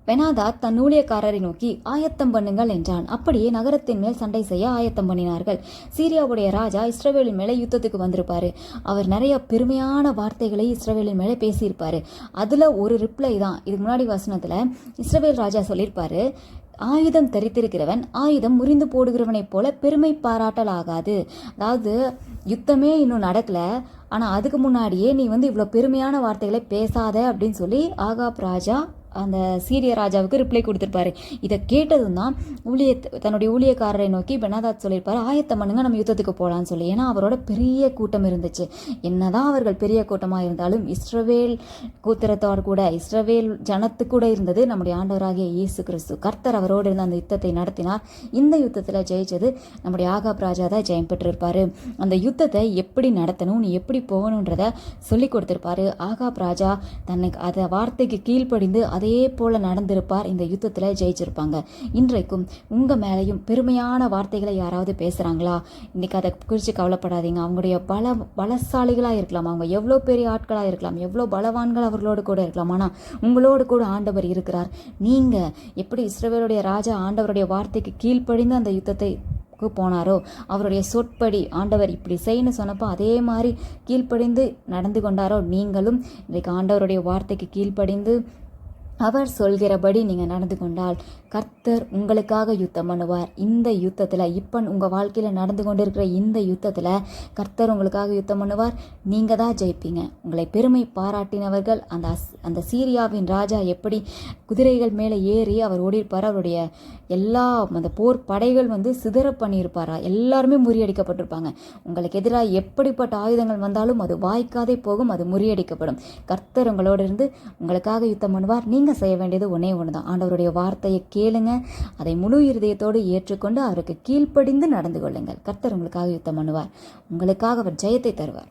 Benhadad தன் ஊழியக்காரரை நோக்கி ஆயத்தம் பண்ணுங்கள் என்றான். அப்படியே நகரத்தின் மேல் சண்டை செய்ய ஆயத்தம் பண்ணினார்கள். சீரியாவுடைய ராஜா இஸ்ரவேலின் மேலே யுத்தத்துக்கு வந்திருப்பாரு. அவர் நிறைய பெருமையான வார்த்தைகளை இஸ்ரவேலின் மேலே பேசியிருப்பாரு. அதுல ஒரு ரிப்ளை தான் இதுக்கு முன்னாடி வசனத்துல இஸ்ரவேல் ராஜா சொல்லியிருப்பாரு, ஆயுதம் தரித்திருக்கிறவன் ஆயுதம் முறிந்து போடுகிறவனைப் போல பெருமை பாராட்டல் ஆகாது. அதாவது யுத்தமே இன்னும் நடக்கல, ஆனால் அதுக்கு முன்னாடியே நீ இவ்வளோ பெருமையான வார்த்தைகளை பேசாத அப்படின்னு சொல்லி ஆகாப் ராஜா அந்த சீரிய ராஜாவுக்கு ரிப்ளை கொடுத்துருப்பாரு. இதை கேட்டதும் தான் தன்னுடைய ஊழியக்காரரை நோக்கி பெனாதாத் சொல்லியிருப்பாரு, ஆயத்தம் பண்ணுங்க, நம்ம யுத்தத்துக்கு போகலான்னு சொல்லி. ஏன்னா அவரோட பெரிய கூட்டம் இருந்துச்சு. என்னதான் அவர்கள் பெரிய கூட்டமாக இருந்தாலும் இஸ்ரவேல் கூத்திரத்தோடு கூட இஸ்ரவேல் ஜனத்து கூட இருந்தது நம்முடைய ஆண்டவராகிய இயேசு கிறிஸ்து. கர்த்தர் அவரோடு இருந்த அந்த யுத்தத்தை நடத்தினார். இந்த யுத்தத்தில் ஜெயிச்சது நம்முடைய ஆகாப் ராஜா தான் ஜெயம் பெற்றிருப்பாரு. அந்த யுத்தத்தை எப்படி நடத்தணும், நீ எப்படி போகணுன்றத சொல்லி கொடுத்திருப்பாரு. ஆகாப் ராஜா தன்னுக்கு அதை வார்த்தைக்கு கீழ்ப்படிந்து அதே போல நடந்திருப்பார். இந்த யுத்தத்தில் ஜெயிச்சிருப்பாங்க. இன்றைக்கும் உங்க மேலையும் பெருமையான வார்த்தைகளை யாராவது பேசுறாங்களா? இன்னைக்கு அதை குறித்து கவலைப்படாதீங்க. அவங்களுடைய பலசாலிகளா இருக்கலாம், அவங்க எவ்வளோ பெரிய ஆட்களா இருக்கலாம், எவ்வளோ பலவான்கள் அவர்களோடு கூட இருக்கலாம், ஆனால் உங்களோடு கூட ஆண்டவர் இருக்கிறார். நீங்க எப்படி இஸ்ரவேலுடைய ராஜா ஆண்டவருடைய வார்த்தைக்கு கீழ்ப்படிந்து அந்த யுத்தத்தை போனாரோ, அவருடைய சொற்படி ஆண்டவர் இப்படி செய்யணும்னு சொன்னப்போ அதே மாதிரி கீழ்ப்படிந்து நடந்து கொண்டாரோ, நீங்களும் இன்றைக்கு ஆண்டவருடைய வார்த்தைக்கு கீழ்ப்படிந்து அவர் சொல்கிறபடி நீங்கள் நடந்து கொண்டால் கர்த்தர் உங்களுக்காக யுத்தம் பண்ணுவார். இந்த யுத்தத்தில் இப்போ உங்கள் வாழ்க்கையில் நடந்து கொண்டு இருக்கிற இந்த யுத்தத்தில் கர்த்தர் உங்களுக்காக யுத்தம் பண்ணுவார். நீங்கள் தான் ஜெயிப்பீங்க. உங்களை பெருமை பாராட்டினவர்கள் அந்த சீரியாவின் ராஜா எப்படி குதிரைகள் மேலே ஏறி அவர் ஓடிருப்பார். அவருடைய எல்லா அந்த போர் படைகள் சிதற பண்ணியிருப்பாரா, எல்லாருமே முறியடிக்கப்பட்டிருப்பாங்க. உங்களுக்கு எதிராக எப்படிப்பட்ட ஆயுதங்கள் வந்தாலும் அது வாய்க்காதே போகும், அது முறியடிக்கப்படும். கர்த்தர் உங்களோடு இருந்து உங்களுக்காக யுத்தம் பண்ணுவார். நீங்கள் செய்ய வேண்டியது ஒன்றே ஒன்று தான், ஆண்டவருடைய வார்த்தையை கேளுங்க, அதை முழு இருதயத்தோடு ஏற்றுக்கொண்டு அவருக்கு கீழ்ப்படிந்து நடந்து கொள்ளுங்கள். கர்த்தர் உங்களுக்காக யுத்தம் பண்ணுவார். உங்களுக்காக அவர் ஜெயத்தை தருவார்.